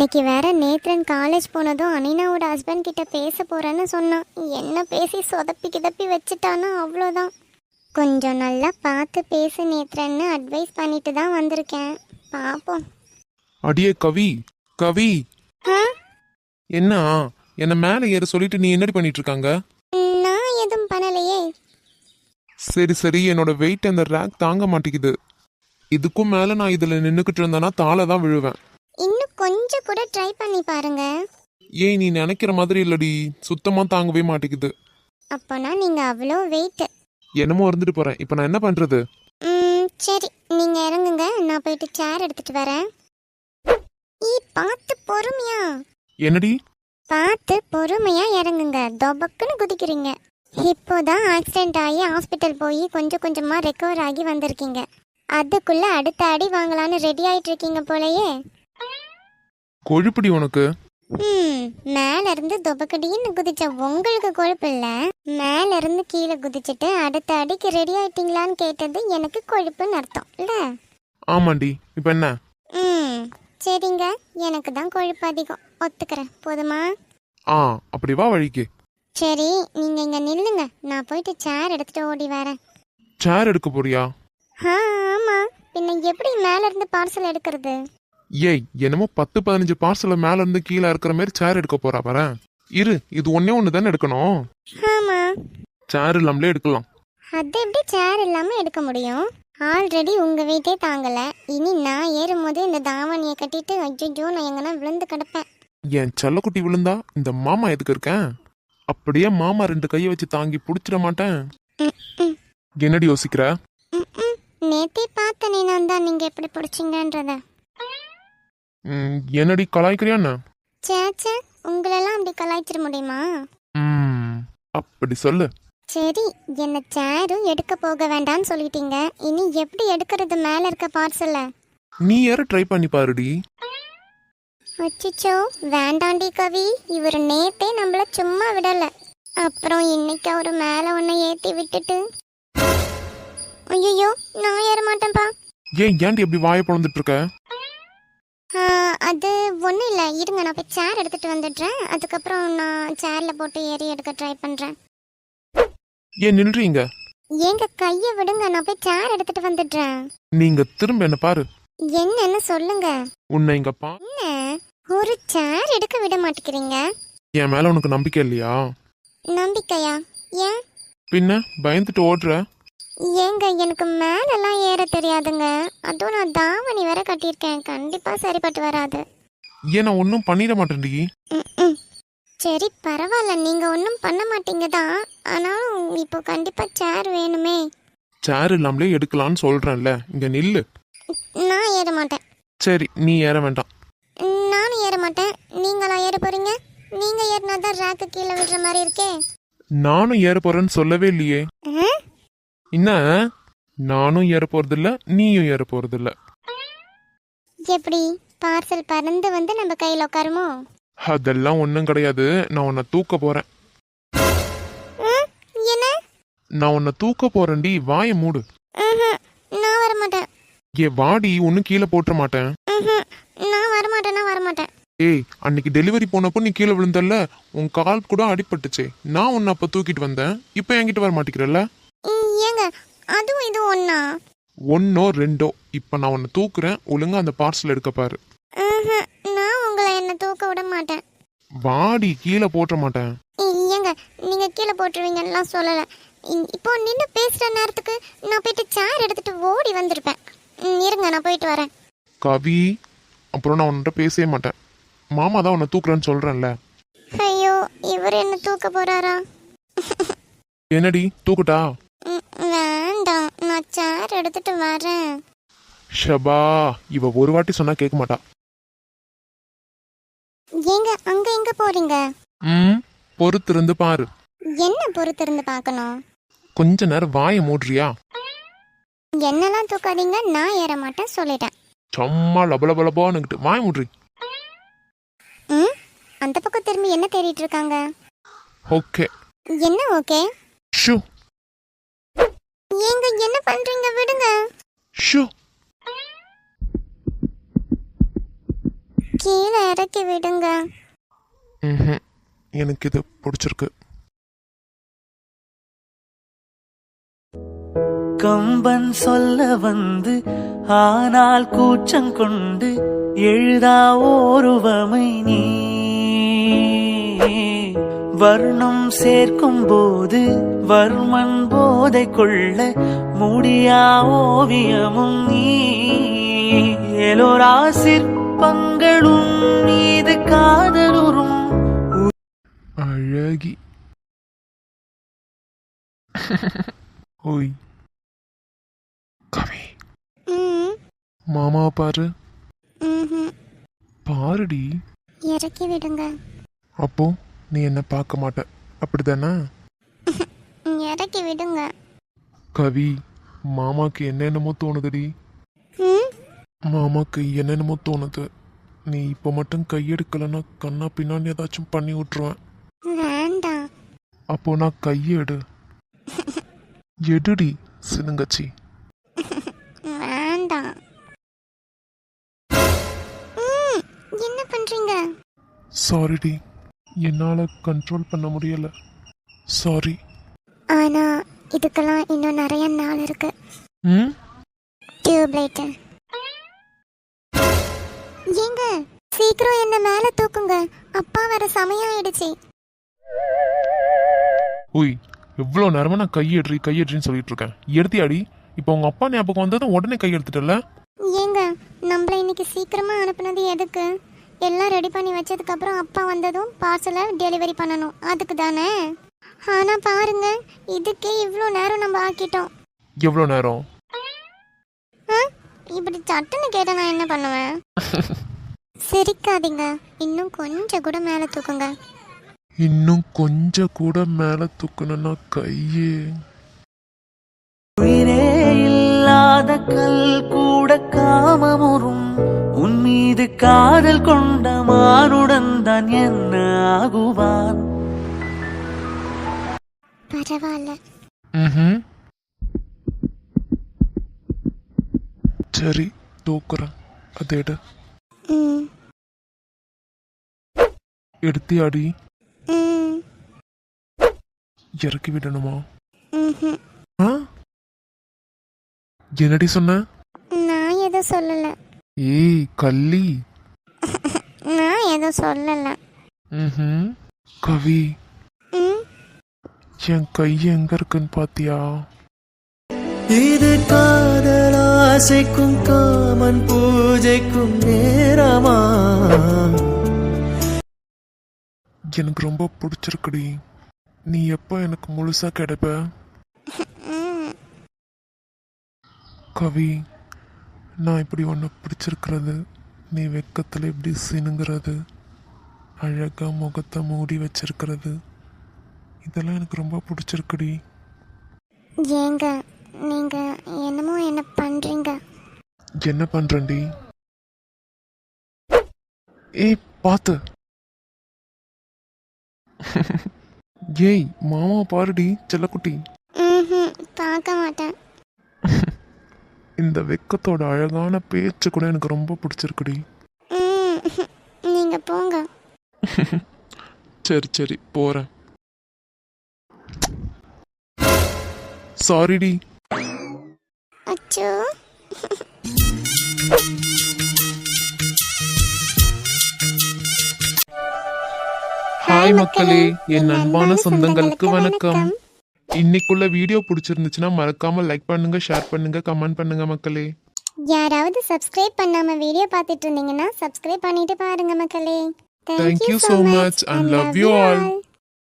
இன்னைக்கு வேற நேத்ரன் காலேஜ் போனதும் அனினாவோட ஹஸ்பண்ட் கிட்ட பேச போறேன்னு சொன்னான். என்ன பேசி சொதப்பி கிதப்பி வச்சுட்டானா அவ்வளோதான். கொஞ்சம் நல்லா பார்த்து பேசு நேத்ரன்னு அட்வைஸ் பண்ணிட்டு தான் வந்திருக்கேன். பார்ப்போம். அடியே கவி, கவி ஆ, என்ன என்ன மேலே ஏற சொல்லிட்டு நீ என்னடி பண்ணிட்டு இருக்காங்க? நான் எதுவும் பண்ணலையே. சரி சரி, என்னோட வெயிட் அந்த ரேக் தாங்க மாட்டேங்குது. இதுக்கும் மேல நான் இதுல நின்னுக்கிட்டு இருந்தேன்னா தாளை தான் விழுவேன். இன்னும் கொஞ்சம் கூட ட்ரை பண்ணி பாருங்க. ஏய், நீ நினைக்கிற மாதிரி இல்லடி, சுத்தமா தாங்கவே மாட்டேங்குது. அப்போனா நீங்க அவ்வளோ வெயிட். என்னமோ இருந்துட்டு போறேன். இப்போ நான் என்ன பண்றது? சரி, நீங்க இறங்குங்க, நான் போயிட்டு சேர் எடுத்துட்டு வரேன். பார்த்து பொறுமையா. என்னடி? பார்த்து பொறுமையா இறங்குங்க, தொபக்குன்னு குதிக்கிறீங்க. இப்போதான் ஆக்சிடென்ட் ஆகி ஹாஸ்பிட்டல் போய் கொஞ்சம் கொஞ்சமா ரெக்கவர் ஆகி வந்திருக்கீங்க. அதுக்குள்ள அடுத்த அடி வாங்கலான்னு ரெடி ஆயிட்டு இருக்கீங்க போலயே. கொழுப்புடி உனக்கு. மேல இருந்து தொபக்கடின்னு குதிச்ச உங்களுக்கு கொழுப்பு இல்ல, மேல இருந்து கீழே குதிச்சுட்டு அடுத்த அடிக்கு ரெடி ஆயிட்டீங்களான்னு கேட்டது எனக்கு கொழுப்புன்னு அர்த்தம் இல்ல? ஆமாண்டி. இப்போ என்ன? சரிங்க, எனக்கு தான் கொழுப்பு அதிகம், ஒத்துக்கிறேன். போதுமா? அப்படி வா வழிக்கு. சரி, நீங்க இங்க நில்லுங்க, நான் போயிட்டு சேர் எடுத்துட்டு ஓடி வரேன். சேர் எடுக்க போறியா? ஆமா, பின்ன எப்படி மேல இருந்து பார்சல் எடுக்கிறது? ஏய், என்னமோ 10-15 பார்சல மேல இருந்து கீழே இருக்கிற மாதிரி சேர் எடுக்க போறா பாரு. இரு, இது ஒன்னே ஒன்று தானே எடுக்கணும். ஆமா, சேர் இல்லாமலே எடுக்கலாம். அது எப்படி சேர் இல்லாம எடுக்க முடியும்? ஆல்ரெடி உங்க வெயிட்டே தாங்கல, இனி நான் ஏறும்போது இந்த தாவணியை கட்டிட்டு ஐயோ நான் எங்கன்னா விழுந்து கிடப்பேன். என் செல்லக்குட்டி விழுந்தா இந்த மாமா எதுக்கு இருக்கேன்? அப்படியே மாமா 2 கையை வச்சு தாங்கி புடிச்சிட மாட்டேன். என்னடி யோசிக்கிற? நேத்தே பார்த்தனே நான் தான் நீங்க எப்படி பிடிச்சிங்கன்றத. என்னடி கலாய்க்கிறியான்னு? சேச்சே, உங்களெல்லாம் அப்படி கலாய்ச்சிட முடியுமா? அப்படி சொல்லு. சரி, என்ன சேரும் எடுக்க போக வேண்டாம்னு சொல்லிட்டீங்க, இனி எப்படி எடுக்கிறது மேல இருக்க பார்சல்ல? நீ யார ட்ரை பண்ணி பாருடி. அச்சிச்சோ, வேண்டாண்டி கவி, இவர் நேத்தே நம்மள சும்மா விடல, அப்புறம் இன்னைக்கு அவரு மேல ஒன்ன ஏத்தி விட்டுட்டு. ஐயோ, நான் ஏற மாட்டேன்ப்பா. ஏன்டி எப்படி வாயை பொழந்துட்டு இருக்க? அது ஒன்றும் இல்லை, இருங்க நான் போய் சேர் எடுத்துட்டு வந்துடுறேன், அதுக்கப்புறம் நான் சேர்ல போட்டு ஏறி எடுக்க ட்ரை பண்றேன். ஏன் நில்றீங்க? ஏங்க கையை விடுங்க, நான் போய் சேர் எடுத்துட்டு வந்துடுறேன். நீங்க திரும்ப என்ன பாரு. என்னன்னு சொல்லுங்க. உன்னை இங்க பா. என்ன, ஒரு சேர் எடுக்க விட மாட்டேங்கிறீங்க? என் மேல உனக்கு நம்பிக்கை இல்லையா? நம்பிக்கையா? ஏன்? பின்ன பயந்துட்டு ஓடுற? ஏங்க, எனக்கு மேலெல்லாம் ஏற தெரியாதுங்க, அதுவும் நான் தாவணி வேற கட்டியிருக்கேன், கண்டிப்பா சரிப்பட்டு வராது. ஏன் நான் ஒன்றும் பண்ணிட மாட்டேன்டி. சரி பரவாயில்ல, நீங்க ஒன்றும் பண்ண மாட்டீங்க தான், ஆனால் இப்போ கண்டிப்பா சேர் வேணுமே. சேர் இல்லாமலே எடுக்கலான்னு சொல்றேன்ல, இங்க நில்லு. நான் ஏற மாட்டேன். சரி, நீ ஏற வேண்டாம். நானும் ஏற மாட்டேன். நீங்களா ஏற போறீங்க? நீங்க ஏறினாதான் ரேக்கு கீழே விடுற மாதிரி இருக்கே. நானும் ஏற போறேன்னு சொல்லவே இல்லையே. என்ன, நானும் ஏற போறது இல்ல, நீயும் ஏற போறது இல்ல. எப்படி பார்சல் பறந்து வந்து நம்ம கையில உட்காருமோ? அதெல்லாம் ஒண்ணும் கிடையாது. நான் உன்னை தூக்க போறேன். என்ன? நான் உன்னை தூக்க போறேன்டி, வாயை மூடு. நான் வர மாட்டேன். வாடி, ஒன்னும் கீழே போட்டுற மாட்டேன். நான் வர மாட்டேன், நான் வர மாட்டேன். ஏய், அன்னைக்கு டெலிவரி போனப்போ நீ கீழே விழுந்தல்ல, உன் கால் கூட அடிபட்டுச்சே, நான் உன்னை அப்ப தூக்கிட்டு வந்தேன், இப்போ என்கிட்ட வர மாட்டேங்கிறல்ல? ஏங்க, அதுவும் இது ஒண்ணா? 1ஓ 2ஓ, இப்போ நான் உன்னை தூக்குறேன், ஒழுங்கா அந்த பார்சல் எடுக்க பாரு. நான் உங்களை என்ன தூக்க விட மாட்டேன். வாடி, கீழே போட்டுற மாட்டேன். ஏங்க, நீங்க கீழே போட்டுருவீங்கலாம் சொல்லல, இப்போ நின்று பேசுற நேரத்துக்கு நான் போயிட்டு சேர் எடுத்துட்டு ஓடி வந்திருப்பேன். இருங்க, நான் போயிட்டு வரேன். கவி, அப்புறம் நான் உன்கிட்ட பேசவே மாட்டேன். மாமா தான் உன்னை தூக்குறேன்னு சொல்றேன்ல. ஐயோ, இவர் என்ன தூக்க போறாரா? என்னடி, தூக்குட்டா? வேண்டாம், நான் சேர் எடுத்துட்டு வரேன். ஷபா, இவ ஒரு வாட்டி சொன்னா கேட்க மாட்டா. ஏங்க, அங்க எங்க போறீங்க? பொறுத்திருந்து பாரு. என்ன பொறுத்திருந்து பார்க்கணும்? கொஞ்ச நேரம் வாயை மூடுறியா? என்னெல்லாம் தூக்காதீங்க, நான் ஏற மாட்டேன் சொல்லிட்டேன். சும்மா லபலபலபான்னுக்கிட்டு வாய் மூடுறி. அந்த பக்கம் திரும்பி என்ன தேடிட்டு இருக்காங்க? ஓகே. என்ன ஓகே? ஷூ. ஏங்க, என்ன பண்றீங்க? விடுங்க. ஷூ. கீழே இறக்கி விடுங்க. ம்ஹும். எனக்கு இது பிடிச்சிருக்கு. கம்பன் சொல்ல வந்து ஆனால் கூச்சம் கொண்டு எழுதா ஓருவமை நீ வர்ணம் சேர்க்கும் போது வர்மன் போதை கொள்ள முடியா ஓவியமும் நீ எலோரா சிற்பங்களும் மீது காதலுறும் அழகி. ஓய் கவி, ம் மாமாவை பாரு. ம்ஹும். பாருடி. இறக்கி விடுங்க. அப்போ நீ என்ன பார்க்க மாட்ட அப்படிதானே? இறக்கி விடுங்க. கவி, மாமாக்கு என்னென்னமோ தோணுதுடி. ம் மாமாக்கு என்னென்னமோ தோணுது. நீ இப்போ மட்டும் கையெடுக்கலைன்னா கண்ணா பின்னாடி ஏதாச்சும் பண்ணி விட்டுருவேன். வேண்டாம். அப்போ நான் கையெடு. எடுடி சினுங்கச்சி. வேண்டாம். என்ன பண்றீங்க? சாரிடி, என்னால் கண்ட்ரோல் பண்ண முடியல. சாரி. ஆனா இதுக்கெல்லாம் இன்னும் நிறைய நாள் இருக்கு. ம் டியூப்லைட் ஏங்க, சீக்கிரம் என்ன மேல தூக்குங்க. அப்பா வர சமயம் ஆயிடுச்சு. ஓய், எவ்வளோ நேரமா நான் கையெடுறின்னு சொல்லிட்டு இருக்கேன். எடுத்தியாடி? இப்போ உங்க அப்பா ஞாபகம் வந்ததும் உடனே கை எடுத்துட்டல. ஏங்க, நம்மள இன்னைக்கு சீக்கிரமா அனுப்புனது எதுக்கு? எல்லாம் ரெடி பண்ணி வச்சதுக்கு அப்புறம் அப்பா வந்ததும் பார்சலை டெலிவரி பண்ணணும், அதுக்கு தானே. ஆனா பாருங்க, இதுக்கே இவ்வளோ நேரம் நம்ம ஆக்கிட்டோம். எவ்வளோ நேரம்? இப்படி சட்டுன்னு கேட்ட நான் என்ன பண்ணுவேன்? சிரிக்காதீங்க, இன்னும் கொஞ்சம் கூட மேல தூக்குங்க. இன்னும் கொஞ்சம் கூட மேல தூக்கணும்னா கையே. உயிரே இல்லாத கல் கூட காமமுறும் உன் மீது காதல் கொண்ட மானுடன் தான் என்ன ஆகுவான். பரவாயில்ல. ம் சரி, தூக்குறேன். அதை எடு. ம் எடுத்தியாடி? ம் இறக்கி விடணுமா? ம்ஹும். ஆ, என்னடி சொன்ன? நான் எதுவும் சொல்லல. ஏய் கள்ளி. நான் எதுவும் சொல்லல. ம் கவி, ம் என் கை எங்க இருக்குன்னு பாத்தியா? இது காதல் ஆசைக்கும் காமன் பூஜைக்கும் நேரமா? எனக்கு ரொம்ப பிடிச்சிருக்குடி. நீ எப்போ எனக்கு முழுசா கிடைப்ப? ம் கவி, நான் இப்படி ஒன்று பிடிச்சிருக்கிறது, நீ வெக்கத்தில் இப்படி சினுங்கிறது, அழகா முகத்தை மூடி வச்சிருக்கிறது, இதெல்லாம் எனக்கு ரொம்ப பிடிச்சிருக்குடி. ஏங்க, நீங்க என்னமோ என்ன பண்றீங்க? என்ன பண்றேன்டி? ஏய் பார்த்து. ஏய் மாமா பாருடி செல்லக்குட்டி. பார்க்க மாட்டேன். இந்த வெக்கத்தோட அழகான பேச்சு கூட எனக்கு ரொம்ப பிடிச்சிருக்குடி. ம், நீங்க போங்க. சரி சரி போறேன். சாரிடி. அச்சோ. ஹாய் மக்களே, என் அன்பான சொந்தங்களுக்கு வணக்கம். இன்னைக்குள்ள வீடியோ பிடிச்சிருந்துச்சுன்னா மறக்காம லைக் பண்ணுங்க, ஷேர் பண்ணுங்க, கமெண்ட் பண்ணுங்க மக்களே. யாராவது சப்ஸ்கிரைப் பண்ணாம வீடியோ பார்த்துட்டு இருந்தீங்கன்னா சப்ஸ்கிரைப் பண்ணிட்டு பாருங்க மக்களே. Thank you so much and love you all.